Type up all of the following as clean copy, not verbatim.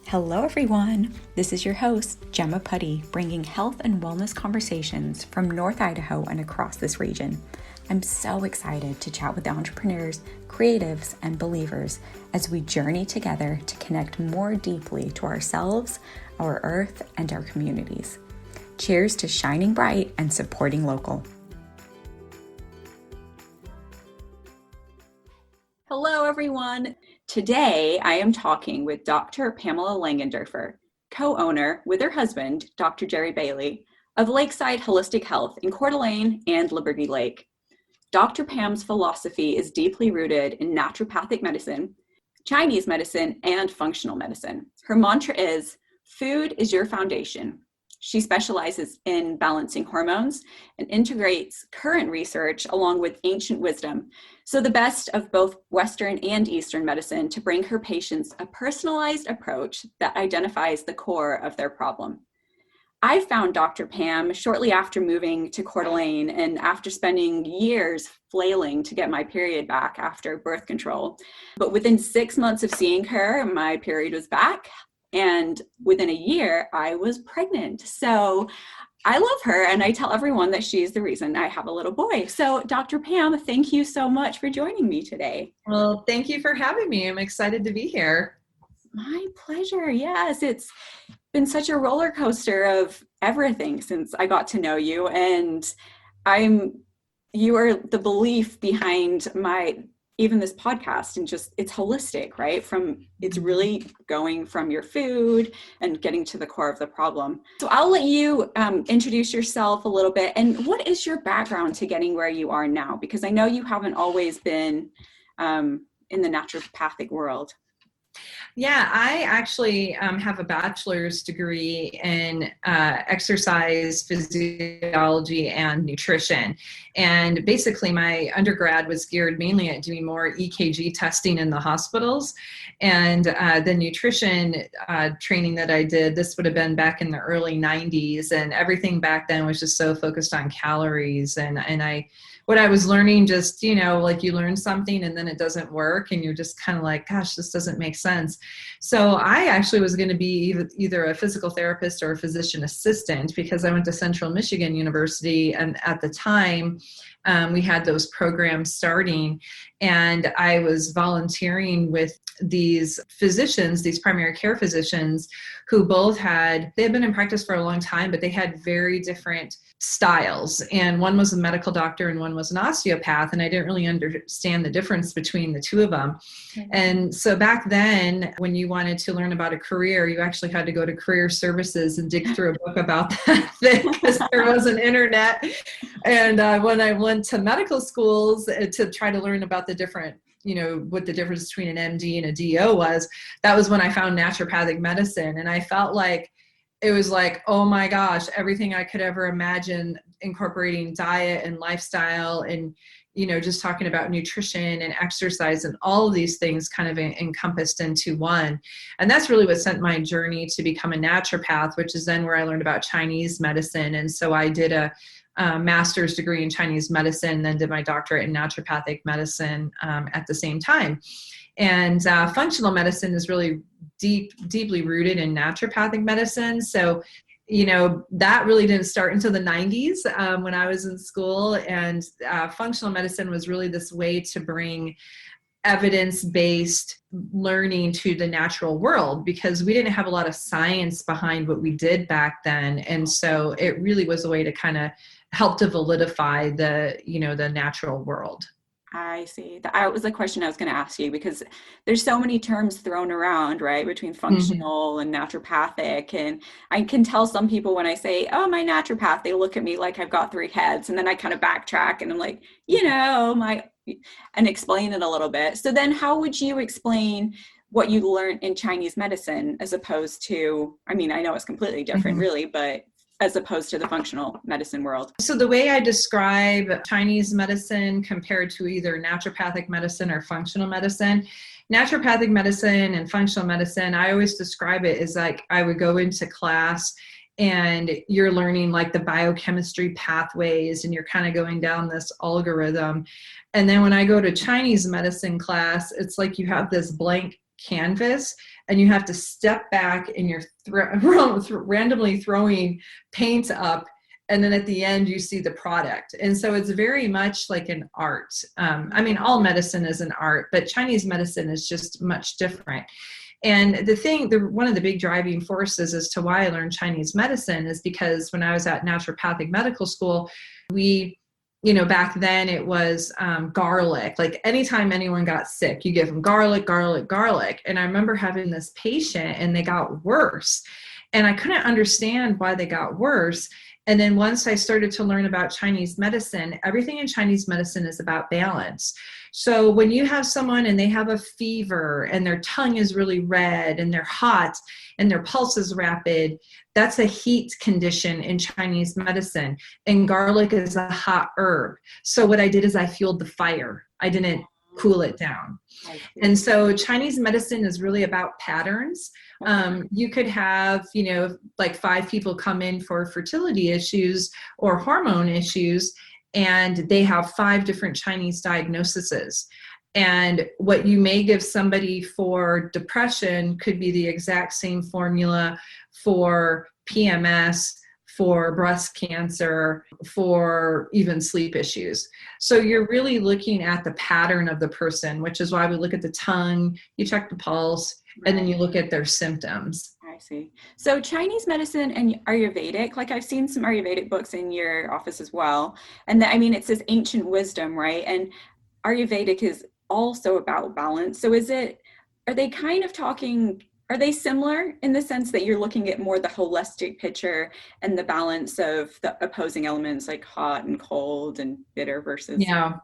Hello everyone, this is your host, Gemma Putty, bringing health and wellness conversations from North Idaho and across this region. I'm so excited to chat with entrepreneurs, creatives, and believers as we journey together to connect more deeply to ourselves, our earth, and our communities. Cheers to shining bright and supporting local. Hello everyone. Today, I am talking with Dr. Pamela Langenderfer, co-owner with her husband, Dr. Jerry Bailey, of Lakeside Holistic Health in Coeur d'Alene and Liberty Lake. Dr. Pam's philosophy is deeply rooted in naturopathic medicine, Chinese medicine, and functional medicine. Her mantra is, "Food is your foundation." She specializes in balancing hormones and integrates current research along with ancient wisdom, so the best of both Western and Eastern medicine, to bring her patients a personalized approach that identifies the core of their problem. I found Dr. Pam shortly after moving to Coeur d'Alene and after spending years flailing to get my period back after birth control. But within 6 months of seeing her, my period was back. And within a year, I was pregnant. So I love her, and I tell everyone that she's the reason I have a little boy. So Dr. Pam, thank you so much for joining me today. Well, thank you for having me. I'm excited to be here. My pleasure. Yes, it's been such a roller coaster of everything since I got to know you. And you are the belief behind even this podcast, and just it's holistic, right? It's really going from your food and getting to the core of the problem. So I'll let you introduce yourself a little bit. And what is your background to getting where you are now? Because I know you haven't always been in the naturopathic world. Yeah, I actually have a bachelor's degree in exercise physiology and nutrition. And basically my undergrad was geared mainly at doing more EKG testing in the hospitals. And the nutrition training that I did, this would have been back in the early 90s. And everything back then was just so focused on calories. What I was learning, just, like you learn something and then it doesn't work and you're just kind of like, gosh, this doesn't make sense. So I actually was going to be either a physical therapist or a physician assistant, because I went to Central Michigan University, and at the time we had those programs starting, and I was volunteering with these physicians, these primary care physicians, who they had been in practice for a long time, but they had very different styles. And one was a medical doctor and one was an osteopath. And I didn't really understand the difference between the two of them. Mm-hmm. And so back then, when you wanted to learn about a career, you actually had to go to career services and dig through a book about that thing, because there wasn't internet. And when I went to medical schools to try to learn about the different, what the difference between an MD and a DO was, that was when I found naturopathic medicine. And I felt like it was like, oh my gosh, everything I could ever imagine, incorporating diet and lifestyle and, just talking about nutrition and exercise and all of these things kind of encompassed into one. And that's really what sent my journey to become a naturopath, which is then where I learned about Chinese medicine. And so I did a master's degree in Chinese medicine, then did my doctorate in naturopathic medicine at the same time. And functional medicine is really deeply rooted in naturopathic medicine. So, that really didn't start until the 90s when I was in school. And functional medicine was really this way to bring evidence-based learning to the natural world, because we didn't have a lot of science behind what we did back then. And so it really was a way to kind of help to validify the natural world. I see. That was the question I was going to ask you, because there's so many terms thrown around, right, between functional and naturopathic. And I can tell some people when I say, oh, my naturopath, they look at me like I've got 3 heads. And then I kind of backtrack and I'm like, and explain it a little bit. So then how would you explain what you learned in Chinese medicine as opposed to, I know it's completely different really, but as opposed to the functional medicine world? So the way I describe Chinese medicine compared to either naturopathic medicine or functional medicine, naturopathic medicine and functional medicine, I always describe it as like I would go into class and you're learning like the biochemistry pathways and you're kind of going down this algorithm. And then when I go to Chinese medicine class, it's like you have this blank canvas, and you have to step back and you're randomly throwing paint up. And then at the end, you see the product. And so it's very much like an art. I mean, all medicine is an art, but Chinese medicine is just much different. And one of the big driving forces as to why I learned Chinese medicine is because when I was at naturopathic medical school, back then it was garlic. Like anytime anyone got sick, you give them garlic, garlic, garlic. And I remember having this patient and they got worse. And I couldn't understand why they got worse. And then once I started to learn about Chinese medicine, everything in Chinese medicine is about balance. So when you have someone and they have a fever and their tongue is really red and they're hot and their pulse is rapid, that's a heat condition in Chinese medicine. And garlic is a hot herb. So what I did is I fueled the fire. I didn't cool it down. And so Chinese medicine is really about patterns. You could have, like 5 people come in for fertility issues or hormone issues, and they have 5 different Chinese diagnoses. And what you may give somebody for depression could be the exact same formula for PMS, for breast cancer, for even sleep issues. So you're really looking at the pattern of the person, which is why we look at the tongue, you check the pulse, and then you look at their symptoms. I see. So Chinese medicine and Ayurvedic, like I've seen some Ayurvedic books in your office as well. And it says ancient wisdom, right? And Ayurvedic is also about balance. So are they similar in the sense that you're looking at more the holistic picture and the balance of the opposing elements like hot and cold and bitter versus? Yeah,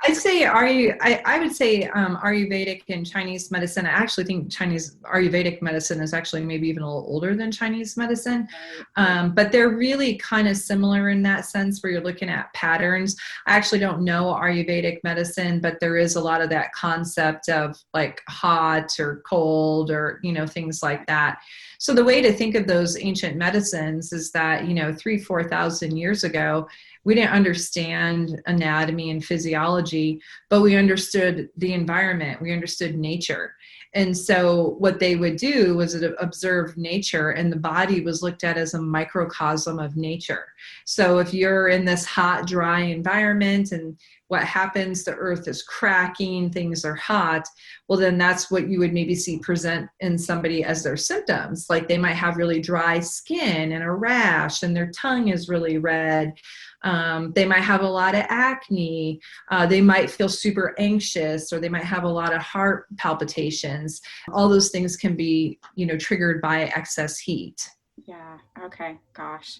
I'd say I would say Ayurvedic and Chinese medicine. I actually think Chinese Ayurvedic medicine is actually maybe even a little older than Chinese medicine, but they're really kind of similar in that sense where you're looking at patterns. I actually don't know Ayurvedic medicine, but there is a lot of that concept of like hot or cold or things like that. So the way to think of those ancient medicines is that 3,000-4,000 years ago, we didn't understand anatomy and physiology, but we understood the environment, we understood nature. And so what they would do was observe nature, and the body was looked at as a microcosm of nature. So if you're in this hot, dry environment and what happens, the earth is cracking, things are hot, well, then that's what you would maybe see present in somebody as their symptoms. Like they might have really dry skin and a rash and their tongue is really red. They might have a lot of acne. They might feel super anxious, or they might have a lot of heart palpitations. All those things can be, triggered by excess heat. Yeah. Okay. Gosh,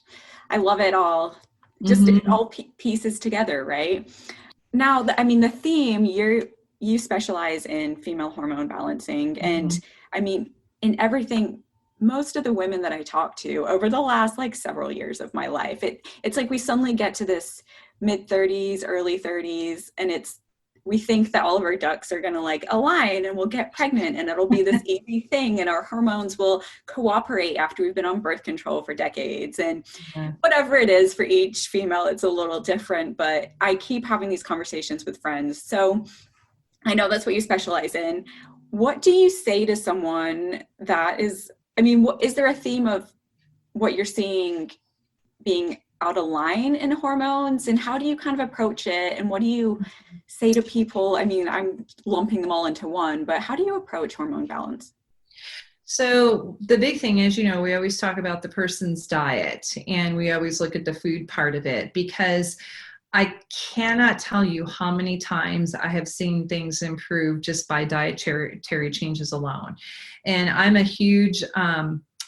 I love it all. Just it all pieces together, right? Now, the theme, you specialize in female hormone balancing, and in everything. Most of the women that I talk to over the last several years of my life, it's like we suddenly get to this mid-30s, early 30s, and we think that all of our ducks are going to align and we'll get pregnant and it'll be this easy thing and our hormones will cooperate after we've been on birth control for decades. And whatever it is for each female, it's a little different, but I keep having these conversations with friends. So I know that's what you specialize in. What do you say to someone that is there a theme of what you're seeing being out of line in hormones, and how do you kind of approach it? And what do you say to people? I'm lumping them all into one, but how do you approach hormone balance? So the big thing is, we always talk about the person's diet, and we always look at the food part of it, because I cannot tell you how many times I have seen things improve just by dietary changes alone. And I'm a huge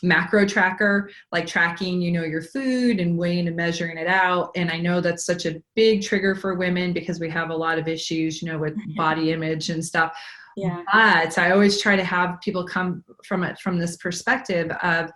macro tracker, like tracking, your food and weighing and measuring it out. And I know that's such a big trigger for women because we have a lot of issues, with body image and stuff. Yeah. But I always try to have people come from it from this perspective of,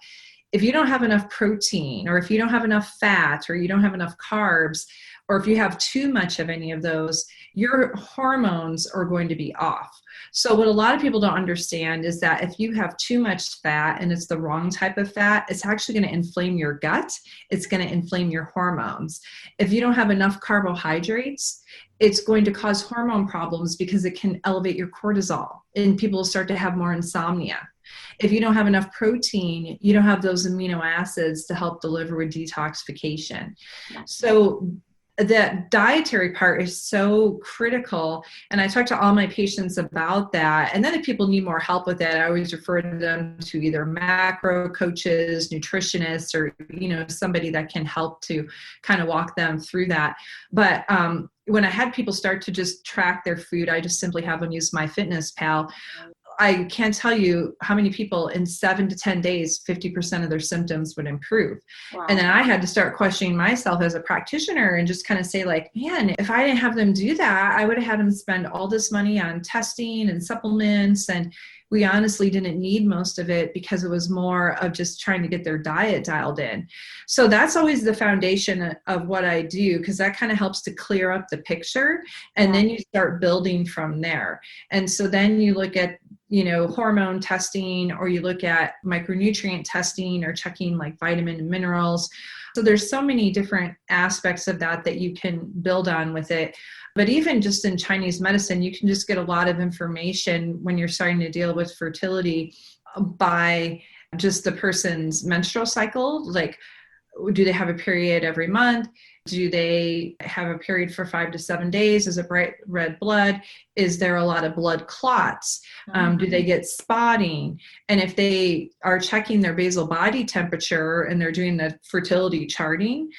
if you don't have enough protein, or if you don't have enough fat, or you don't have enough carbs, or if you have too much of any of those, your hormones are going to be off. So what a lot of people don't understand is that if you have too much fat and it's the wrong type of fat, it's actually going to inflame your gut. It's going to inflame your hormones. If you don't have enough carbohydrates, it's going to cause hormone problems because it can elevate your cortisol and people will start to have more insomnia. If you don't have enough protein, you don't have those amino acids to help deliver with detoxification. So the dietary part is so critical. And I talk to all my patients about that. And then if people need more help with it, I always refer them to either macro coaches, nutritionists, or, somebody that can help to kind of walk them through that. But when I had people start to just track their food, I just simply have them use MyFitnessPal. I can't tell you how many people in 7 to 10 days, 50% of their symptoms would improve. Wow. And then I had to start questioning myself as a practitioner and just kind of say like, man, if I didn't have them do that, I would have had them spend all this money on testing and supplements. And we honestly didn't need most of it because it was more of just trying to get their diet dialed in. So that's always the foundation of what I do, because that kind of helps to clear up the picture. And then you start building from there. And so then you look at, hormone testing, or you look at micronutrient testing, or checking like vitamin and minerals. So there's so many different aspects of that you can build on with it. But even just in Chinese medicine, you can just get a lot of information when you're starting to deal with fertility by just the person's menstrual cycle. Like, do they have a period every month? Do they have a period for 5 to 7 days? Is it bright red blood? Is there a lot of blood clots? Do they get spotting? And if they are checking their basal body temperature and they're doing the fertility charting,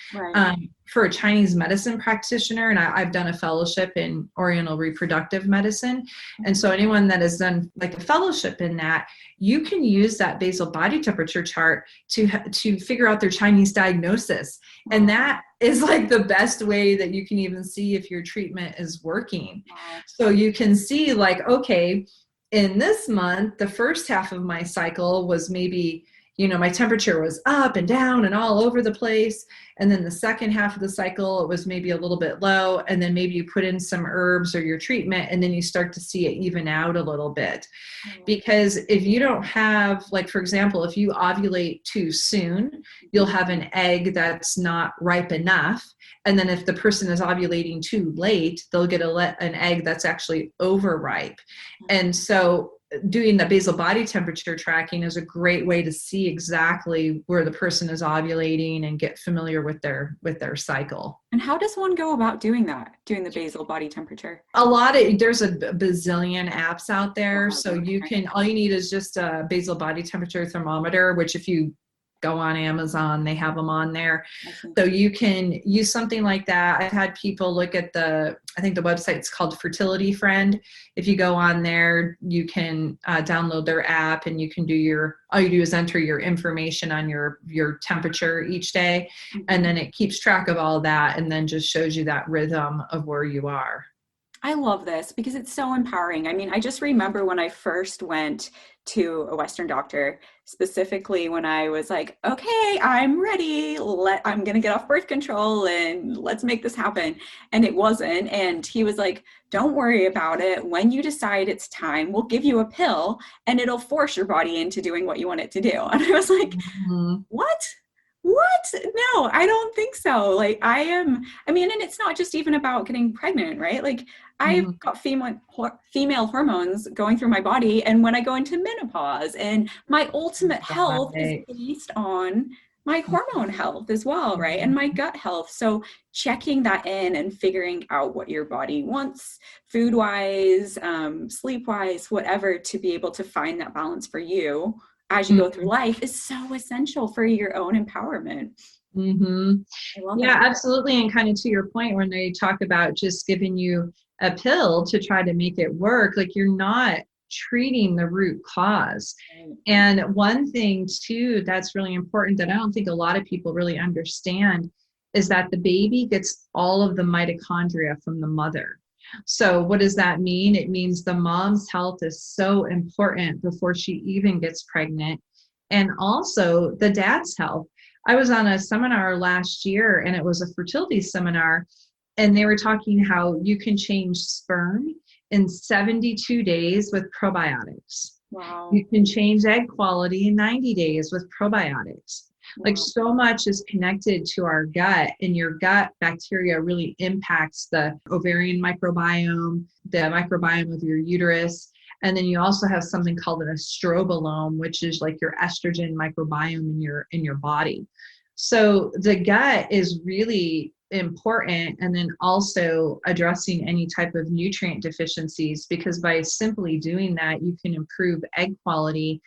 for a Chinese medicine practitioner, and I've done a fellowship in Oriental reproductive medicine. And so anyone that has done like a fellowship in that, you can use that basal body temperature chart to figure out their Chinese diagnosis. And that is like the best way that you can even see if your treatment is working. So you can see like, okay, in this month, the first half of my cycle was maybe, my temperature was up and down and all over the place. And then the second half of the cycle, it was maybe a little bit low. And then maybe you put in some herbs or your treatment, and then you start to see it even out a little bit. Because if you don't have, like, for example, if you ovulate too soon, you'll have an egg that's not ripe enough. And then if the person is ovulating too late, they'll get an egg that's actually overripe. And so doing the basal body temperature tracking is a great way to see exactly where the person is ovulating and get familiar with their cycle. And how does one go about doing the basal body temperature? There's a bazillion apps out there. So all you need is just a basal body temperature thermometer, which if you go on Amazon, they have them on there. So you can use something like that. I've had people look at I think the website's called Fertility Friend. If you go on there, you can download their app, and you can all you do is enter your information on your temperature each day. And then it keeps track of all that and then just shows you that rhythm of where you are. I love this because it's so empowering. I mean, I just remember when I first went to a Western doctor, specifically when I was like, okay, I'm ready. I'm going to get off birth control and let's make this happen. And it wasn't. And he was like, don't worry about it. When you decide it's time, we'll give you a pill and it'll force your body into doing what you want it to do. And I was like, what? No, I don't think so. Like and it's not just even about getting pregnant, right? Like I've got female hormones going through my body. And when I go into menopause, and my ultimate health is based on my hormone health as well, right? And my gut health. So checking that in and figuring out what your body wants, food-wise, sleep-wise, whatever, to be able to find that balance for you as you go through life is so essential for your own empowerment. Yeah, absolutely. And kind of to your point, when they talk about just giving you a pill to try to make it work, like you're not treating the root cause. And one thing too, that's really important that I don't think a lot of people really understand is that the baby gets all of the mitochondria from the mother. So what does that mean? It means the mom's health is so important before she even gets pregnant. And also the dad's health. I was on a seminar last year, and it was a fertility seminar, and they were talking how you can change sperm in 72 days with probiotics. Wow. You can change egg quality in 90 days with probiotics. Like Wow. so much is connected to our gut, and your gut bacteria really impacts the ovarian microbiome, the microbiome of your uterus. And then you also have something called an estrobolome, which is like your estrogen microbiome in your body. So the gut is really important. And then also addressing any type of nutrient deficiencies, because by simply doing that, you can improve egg quality.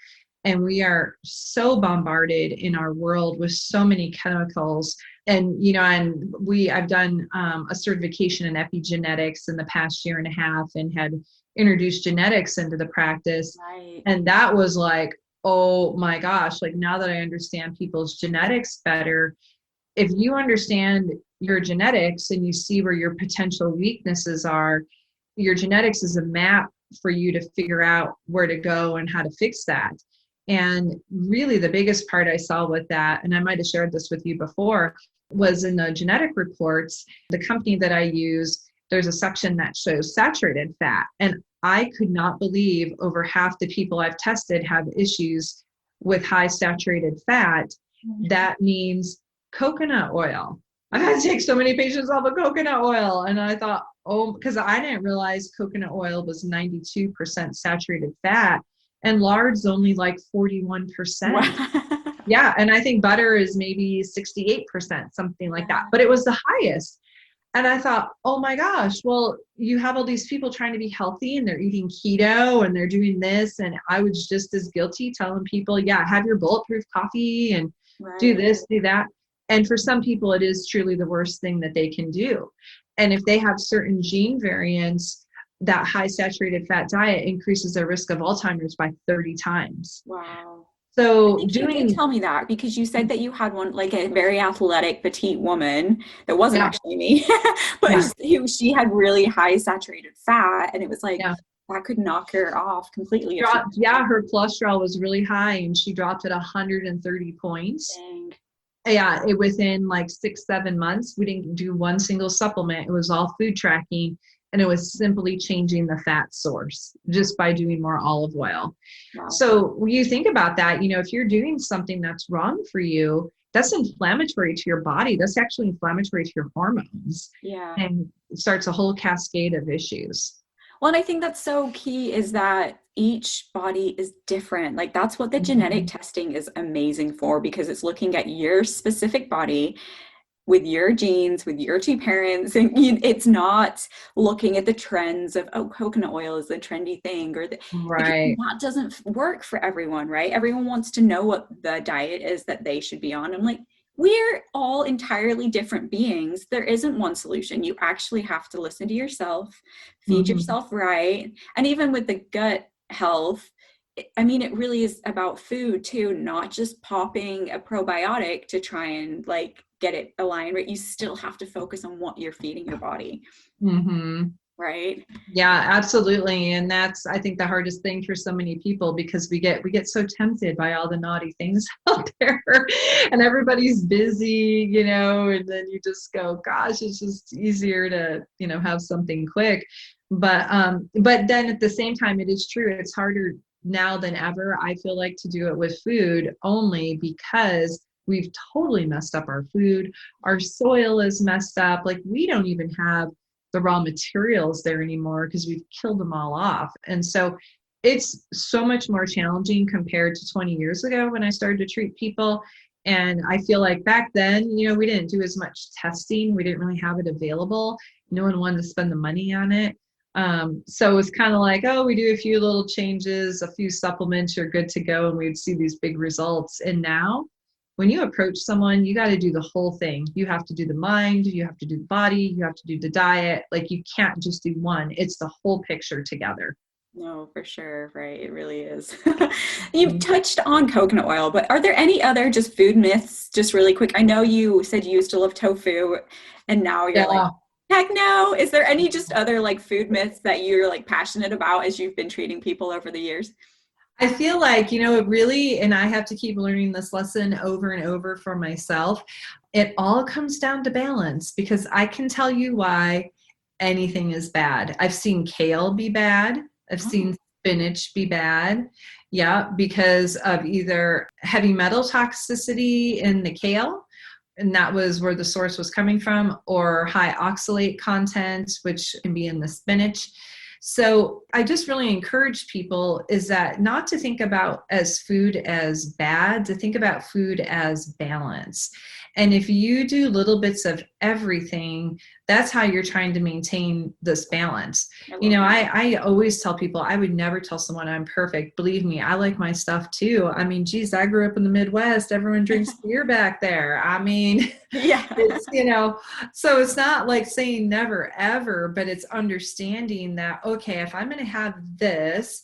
And we are so bombarded in our world with so many chemicals. And, you know, I've done a certification in epigenetics in the past year and a half, and had introduced genetics into the practice. Right. And that was like, oh my gosh, like now that I understand people's genetics better, if you understand your genetics and you see where your potential weaknesses are, your genetics is a map for you to figure out where to go and how to fix that. And really the biggest part I saw with that, and I might have shared this with you before, was in the genetic reports. The company that I use, there's a section that shows saturated fat. And I could not believe over half the people I've tested have issues with high saturated fat. That means coconut oil. I've had to take so many patients off of coconut oil. And I thought, oh, because I didn't realize coconut oil was 92% saturated fat and lard's only like 41%. Wow. Yeah. And I think butter is maybe 68%, something like that. But it was the highest. And I thought, oh my gosh, well, you have all these people trying to be healthy and they're eating keto and they're doing this. And I was just as guilty telling people, yeah, have your bulletproof coffee and do this, do that. And for some people, it is truly the worst thing that they can do. And if they have certain gene variants, that high saturated fat diet increases their risk of Alzheimer's by 30 times. Wow. So You did tell me that, because you said that you had one, like a very athletic petite woman that wasn't actually me, but she had really high saturated fat, and it was like that could knock her off completely. Her cholesterol was really high, and she dropped at 130 points. Dang. Yeah, within like 6-7 months. We didn't do one single supplement. It was all food tracking. And it was simply changing the fat source just by doing more olive oil. Wow. So when you think about that, you know, if you're doing something that's wrong for you, that's inflammatory to your body. That's actually inflammatory to your hormones. Yeah. And it starts a whole cascade of issues. Well, and I think that's so key, is that each body is different. Like that's what the genetic testing is amazing for, because it's looking at your specific body with your genes, with your two parents, and it's not looking at the trends of, oh, coconut oil is the trendy thing, or right. That doesn't work for everyone, right? Everyone wants to know what the diet is that they should be on. I'm like, we're all entirely different beings. There isn't one solution. You actually have to listen to yourself, feed yourself right. And even with the gut health, I mean, it really is about food too, not just popping a probiotic to try and like get it aligned, right? You still have to focus on what you're feeding your body. Right? Yeah, absolutely. And that's, I think, the hardest thing for so many people, because we get so tempted by all the naughty things out there, and everybody's busy, you know, and then you just go, gosh, it's just easier to, you know, have something quick. But then at the same time, it is true. It's harder now than ever, I feel like, to do it with food, only because we've totally messed up our food. Our soil is messed up. Like we don't even have the raw materials there anymore because we've killed them all off. And so it's so much more challenging compared to 20 years ago when I started to treat people. And I feel like back then, you know, we didn't do as much testing. We didn't really have it available. No one wanted to spend the money on it. So it was kind of like, oh, we do a few little changes, a few supplements, you're good to go. And we'd see these big results. And now when you approach someone, you got to do the whole thing. You have to do the mind, you have to do the body, you have to do the diet. Like you can't just do one. It's the whole picture together. No, for sure. Right. It really is. You've touched on coconut oil, but are there any other just food myths, just really quick? I know you said you used to love tofu and now you're like, heck no. Is there any just other like food myths that you're like passionate about as you've been treating people over the years? I feel like, you know, it really, and I have to keep learning this lesson over and over for myself. It all comes down to balance, because I can tell you why anything is bad. I've seen kale be bad. I've seen spinach be bad. Yeah, because of either heavy metal toxicity in the kale, and that was where the source was coming from, or high oxalate content, which can be in the spinach. So I just really encourage people is that not to think about as food as bad, to think about food as balance. And if you do little bits of everything, that's how you're trying to maintain this balance. I always tell people, I would never tell someone I'm perfect. Believe me, I like my stuff too. I mean, geez, I grew up in the Midwest. Everyone drinks beer back there. I mean, yeah, it's, so it's not like saying never ever, but it's understanding that, okay, if I'm going to have this,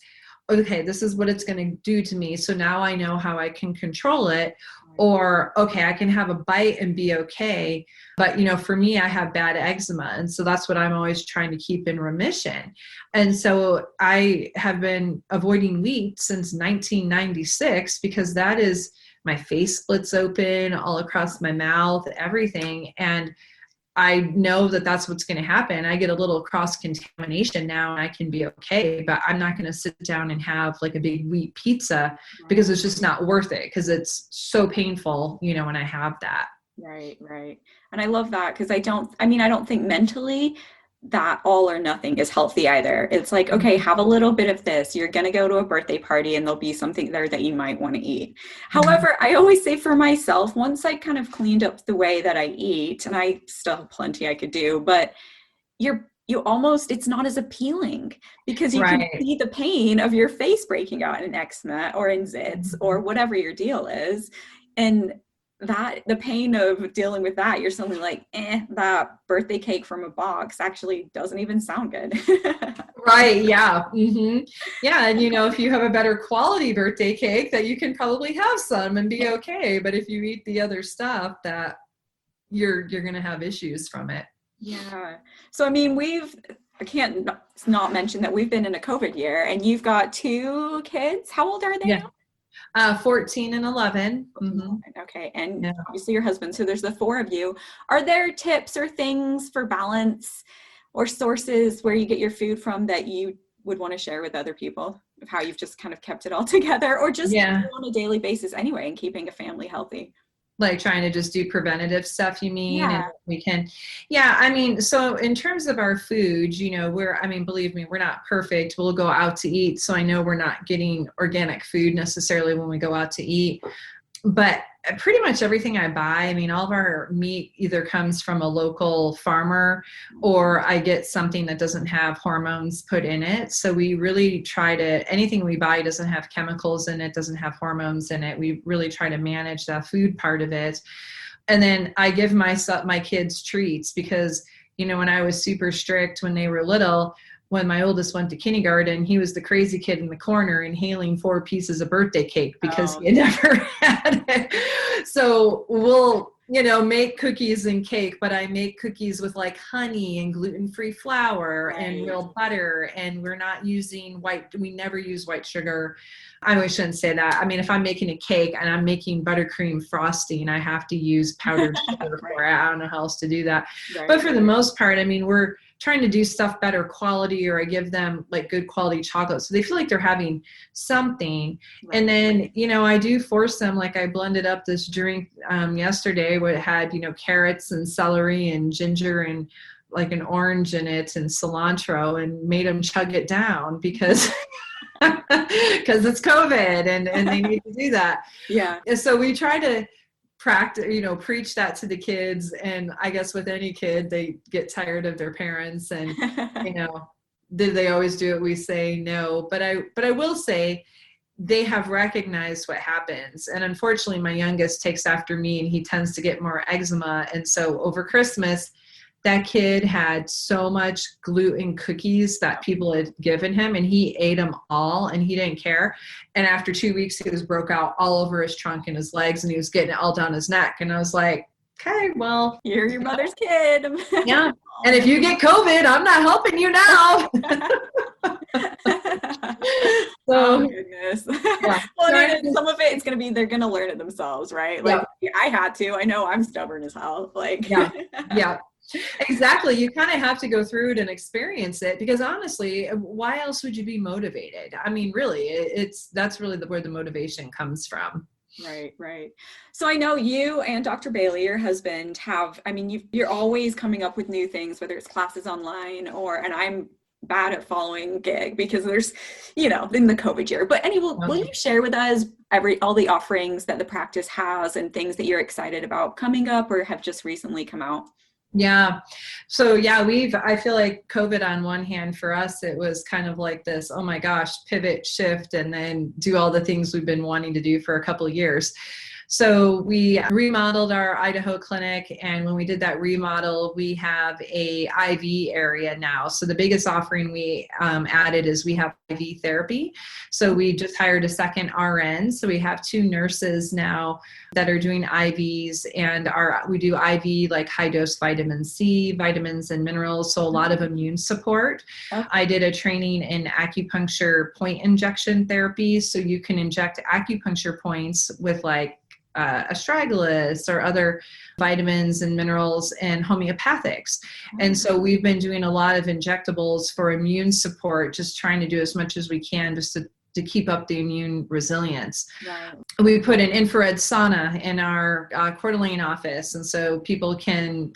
okay, this is what it's going to do to me. So now I know how I can control it. Or, okay, I can have a bite and be okay. But, for me, I have bad eczema. And so that's what I'm always trying to keep in remission. And so I have been avoiding wheat since 1996 because that is, my face splits open all across my mouth, everything. And I know that that's what's going to happen. I get a little cross-contamination now and I can be okay, but I'm not going to sit down and have like a big wheat pizza because it's just not worth it because it's so painful, when I have that. Right. And I love that because I don't think mentally that all or nothing is healthy either. It's like, okay, have a little bit of this. You're going to go to a birthday party and there'll be something there that you might want to eat. However, I always say for myself, once I kind of cleaned up the way that I eat, and I still have plenty I could do, but it's not as appealing because you can see the pain of your face breaking out in eczema or in zits or whatever your deal is. And that the pain of dealing with that, you're suddenly like, that birthday cake from a box actually doesn't even sound good. Right. Yeah. Mm-hmm. Yeah. And if you have a better quality birthday cake, that you can probably have some and be okay. But if you eat the other stuff, that you're going to have issues from it. Yeah. So, I can't not mention that we've been in a COVID year and you've got 2 kids. How old are they now? 14 and 11. Mm-hmm. Okay. And obviously your husband. So there's the 4 of you. Are there tips or things for balance or sources where you get your food from that you would want to share with other people of how you've just kind of kept it all together or just on a daily basis anyway and keeping a family healthy? Like trying to just do preventative stuff, you mean? Yeah. And we can, so in terms of our food, believe me, we're not perfect. We'll go out to eat. So I know we're not getting organic food necessarily when we go out to eat, but pretty much everything I buy, all of our meat either comes from a local farmer or I get something that doesn't have hormones put in it. So we really try to, anything we buy doesn't have chemicals in it, doesn't have hormones in it. We really try to manage the food part of it. And then I give my kids treats because, when I was super strict when they were little, when my oldest went to kindergarten, he was the crazy kid in the corner inhaling 4 pieces of birthday cake because he had never had it. So we'll, make cookies and cake, but I make cookies with like honey and gluten-free flour and real butter. And we're not using we never use white sugar. I shouldn't say that. If I'm making a cake and I'm making buttercream frosting, I have to use powdered sugar for it. I don't know how else to do that. Right. But for the most part, we're trying to do stuff better quality, or I give them like good quality chocolate. So they feel like they're having something. Right. And then, I do force them, like I blended up this drink yesterday where it had, carrots and celery and ginger and like an orange in it and cilantro and made them chug it down because it's COVID and they need to do that. Yeah. And so we try to practice, preach that to the kids. And I guess with any kid, they get tired of their parents and, do they always do what we say? No, but I will say they have recognized what happens. And unfortunately, my youngest takes after me and he tends to get more eczema. And so over Christmas, that kid had so much gluten cookies that people had given him and he ate them all and he didn't care. And after 2 weeks, he was broke out all over his trunk and his legs and he was getting it all down his neck. And I was like, okay, well. You're your mother's kid. Yeah. And if you get COVID, I'm not helping you now. Oh goodness. Yeah. Well, some of it's going to be, they're going to learn it themselves, right? Like I had to, I know I'm stubborn as hell. Like, yeah. Exactly. You kind of have to go through it and experience it, because honestly, why else would you be motivated? I mean, really, that's really where the motivation comes from. Right, right. So I know you and Dr. Bailey, your husband, have, I mean, you're always coming up with new things, whether it's classes online and I'm bad at following gig because there's, in the COVID year. But will you share with us all the offerings that the practice has and things that you're excited about coming up or have just recently come out? Yeah. So yeah, I feel like COVID on one hand for us, it was kind of like this, oh my gosh, pivot, shift, and then do all the things we've been wanting to do for a couple of years. So we remodeled our Idaho clinic, and when we did that remodel, we have a IV area now. So the biggest offering we added is we have IV therapy. So we just hired a second RN. So we have 2 nurses now that are doing IVs, and we do IV like high dose vitamin C, vitamins and minerals. So a lot of immune support. Okay. I did a training in acupuncture point injection therapy. So you can inject acupuncture points with like astragalus or other vitamins and minerals and homeopathics. And so we've been doing a lot of injectables for immune support, just trying to do as much as we can just to keep up the immune resilience. Right. We put an infrared sauna in our Coeur d'Alene office. And so people can,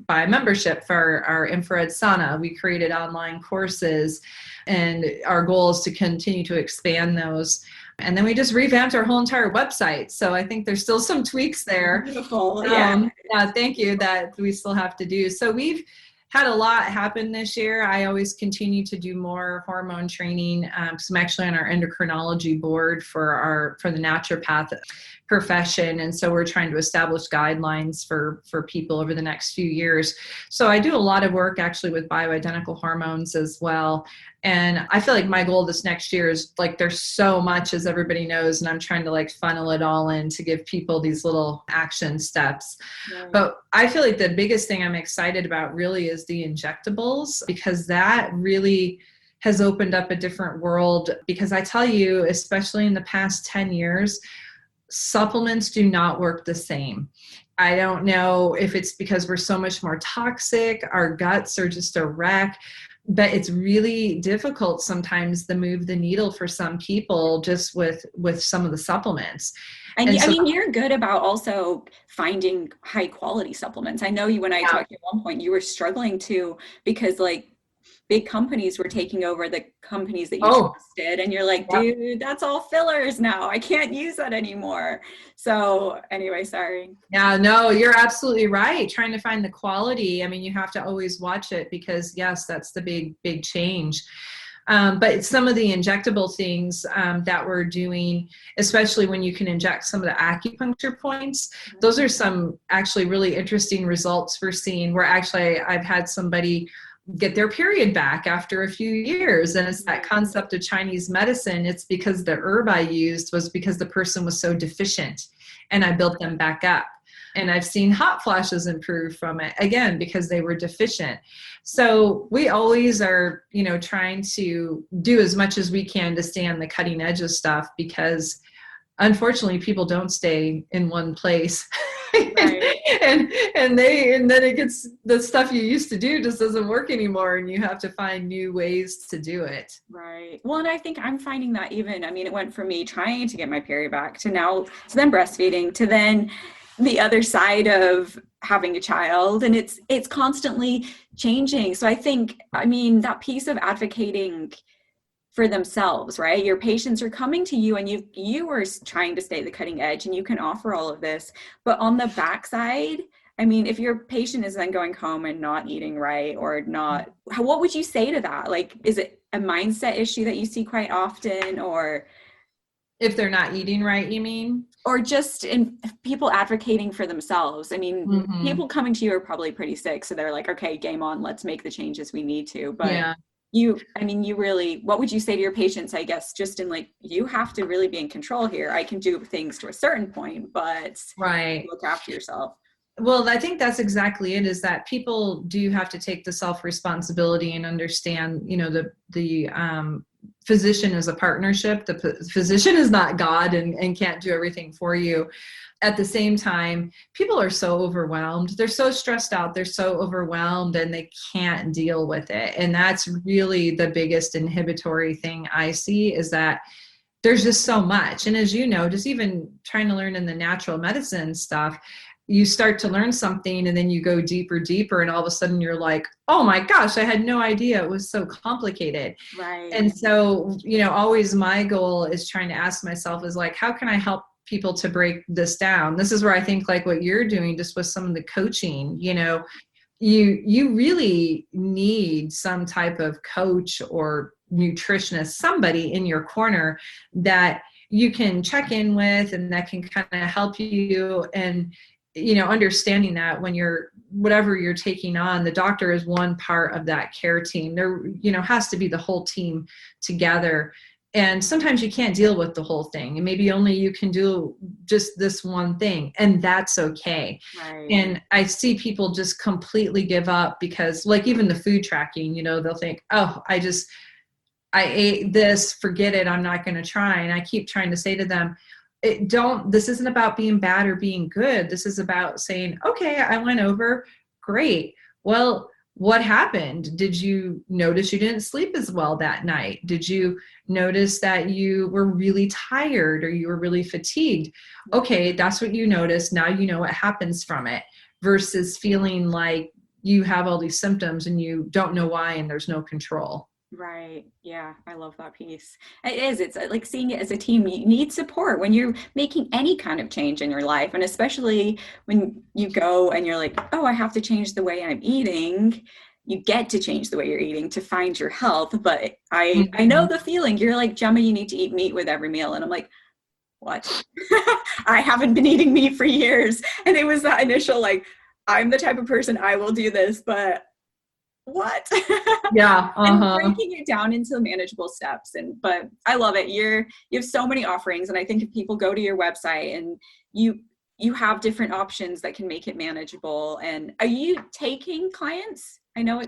buy a membership for our infrared sauna. We created online courses, and our goal is to continue to expand those. And then we just revamped our whole entire website. So I think there's still some tweaks there. Beautiful. Yeah. Thank you, that we still have to do. So we've had a lot happen this year. I always continue to do more hormone training because I'm actually on our endocrinology board for the naturopathic profession. And so we're trying to establish guidelines for people over the next few years. So I do a lot of work actually with bioidentical hormones as well. And I feel like my goal this next year is like, there's so much, as everybody knows, and I'm trying to like funnel it all in to give people these little action steps. Right. But I feel like the biggest thing I'm excited about really is the injectables, because that really has opened up a different world. Because I tell you, especially in the past 10 years, supplements do not work the same. I don't know if it's because we're so much more toxic, our guts are just a wreck, but it's really difficult sometimes to move the needle for some people just with some of the supplements. And so, I mean, you're good about also finding high quality supplements. I know you and I talked at one point, you were struggling to, because like big companies were taking over the companies that you trusted, and you're like, dude, that's all fillers now. I can't use that anymore. So anyway, sorry. Yeah, no, you're absolutely right. Trying to find the quality. I mean, you have to always watch it, because yes, that's the big change. But some of the injectable things that we're doing, especially when you can inject some of the acupuncture points, those are some actually really interesting results we're seeing, where actually I've had somebody get their period back after a few years. And it's that concept of Chinese medicine. It's because the herb I used was because the person was so deficient, and I built them back up. And I've seen hot flashes improve from it, again, because they were deficient. So we always are, trying to do as much as we can to stay on the cutting edge of stuff, because unfortunately people don't stay in one place. Right. and then it gets, the stuff you used to do just doesn't work anymore, and you have to find new ways to do it. Right. Well, and I think I'm finding that it went from me trying to get my period back to then breastfeeding, to then the other side of having a child, and it's constantly changing. So I think, that piece of advocating for themselves, right? Your patients are coming to you, and you are trying to stay at the cutting edge, and you can offer all of this. But on the backside, if your patient is then going home and not eating right, or not, what would you say to that? Like, is it a mindset issue that you see quite often, or if they're not eating right, you mean? Or just in people advocating for themselves? People coming to you are probably pretty sick, so they're like, okay, game on, let's make the changes we need to. But you really, what would you say to your patients, I guess, just in like, you have to really be in control here. I can do things to a certain point, but look after yourself. Well, I think that's exactly it, is that people do have to take the self-responsibility and understand, physician is a partnership. The physician is not God and can't do everything for you. At the same time, people are so overwhelmed. They're so stressed out. They're so overwhelmed and they can't deal with it. And that's really the biggest inhibitory thing I see, is that there's just so much. And as you know, just even trying to learn in the natural medicine stuff, you start to learn something and then you go deeper, and all of a sudden you're like, oh my gosh, I had no idea it was so complicated. Right. And so, always my goal is trying to ask myself is like, how can I help people to break this down? This is where I think like what you're doing just with some of the coaching, you really need some type of coach or nutritionist, somebody in your corner that you can check in with and that can kind of help you. And understanding that when whatever you're taking on, the doctor is one part of that care team. There, has to be the whole team together. And sometimes you can't deal with the whole thing. And maybe only you can do just this one thing, and that's okay. Right. And I see people just completely give up because, like, even the food tracking, they'll think, oh, I ate this, forget it, I'm not going to try. And I keep trying to say to them, this isn't about being bad or being good. This is about saying, okay, I went over, great. Well, what happened? Did you notice you didn't sleep as well that night? Did you notice that you were really tired or you were really fatigued? Okay, that's what you noticed. Now you know what happens from it, versus feeling like you have all these symptoms and you don't know why and there's no control. Right. Yeah. I love that piece. It's like seeing it as a team. You need support when you're making any kind of change in your life. And especially when you go and you're like, oh, I have to change the way I'm eating. You get to change the way you're eating to find your health. But I know the feeling. You're like, Gemma, you need to eat meat with every meal. And I'm like, what? I haven't been eating meat for years. And it was that initial, like, I'm the type of person, I will do this, but what? Yeah. And breaking it down into manageable steps. But I love it. You have so many offerings. And I think if people go to your website and you have different options that can make it manageable. And are you taking clients? I know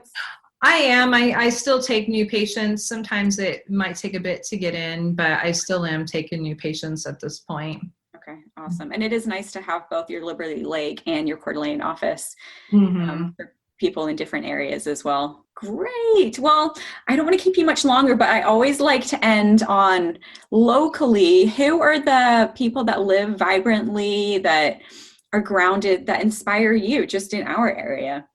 I am. I still take new patients. Sometimes it might take a bit to get in, but I still am taking new patients at this point. Okay, awesome. And it is nice to have both your Liberty Lake and your Coeur d'Alene office for people in different areas as well. Great. Well, I don't want to keep you much longer, but I always like to end on locally. Who are the people that live vibrantly, that are grounded, that inspire you just in our area?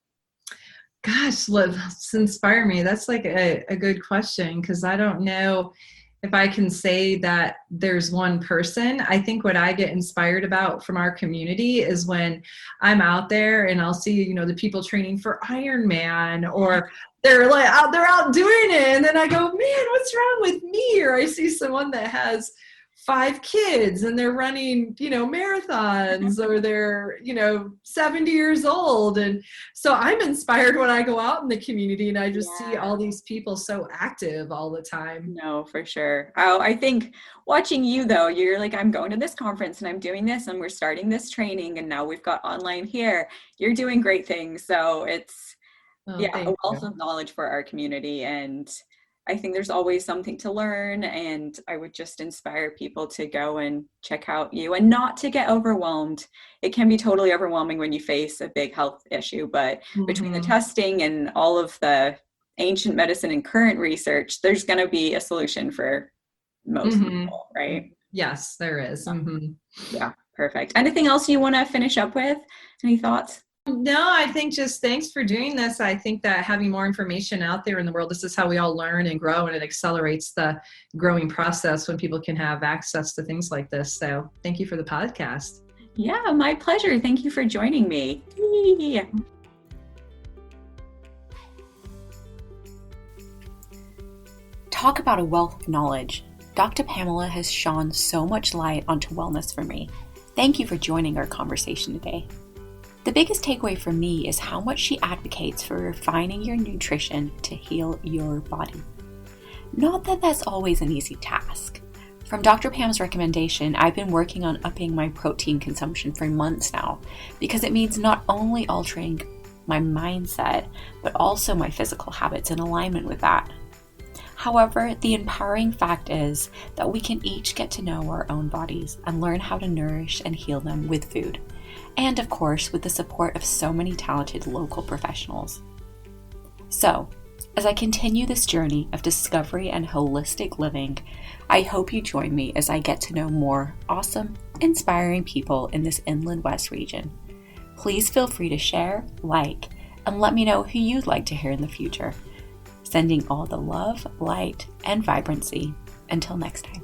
Gosh, let's inspire me. That's like a good question, because I don't know if I can say that there's one person. I think what I get inspired about from our community is when I'm out there and I'll see, the people training for Ironman, or they're out doing it. And then I go, man, what's wrong with me? Or I see someone that has 5 kids and they're running, marathons, or they're, 70 years old. And so I'm inspired when I go out in the community and I just see all these people so active all the time. No, for sure. Oh, I think watching you though, you're like, I'm going to this conference and I'm doing this and we're starting this training and now we've got online here. You're doing great things. So it's a wealth of knowledge for our community. And I think there's always something to learn, and I would just inspire people to go and check out you and not to get overwhelmed. It can be totally overwhelming when you face a big health issue, but between the testing and all of the ancient medicine and current research, there's going to be a solution for most people, right? Yes, there is. Yeah, perfect. Anything else you want to finish up with? Any thoughts? No, I think just thanks for doing this. I think that having more information out there in the world, this is how we all learn and grow, and it accelerates the growing process when people can have access to things like this. So thank you for the podcast. Yeah, my pleasure. Thank you for joining me. Talk about a wealth of knowledge. Dr. Pamela has shone so much light onto wellness for me. Thank you for joining our conversation today. The biggest takeaway for me is how much she advocates for refining your nutrition to heal your body. Not that that's always an easy task. From Dr. Pam's recommendation, I've been working on upping my protein consumption for months now, because it means not only altering my mindset, but also my physical habits in alignment with that. However, the empowering fact is that we can each get to know our own bodies and learn how to nourish and heal them with food. And of course, with the support of so many talented local professionals. So, as I continue this journey of discovery and holistic living, I hope you join me as I get to know more awesome, inspiring people in this Inland West region. Please feel free to share, like, and let me know who you'd like to hear in the future. Sending all the love, light, and vibrancy. Until next time.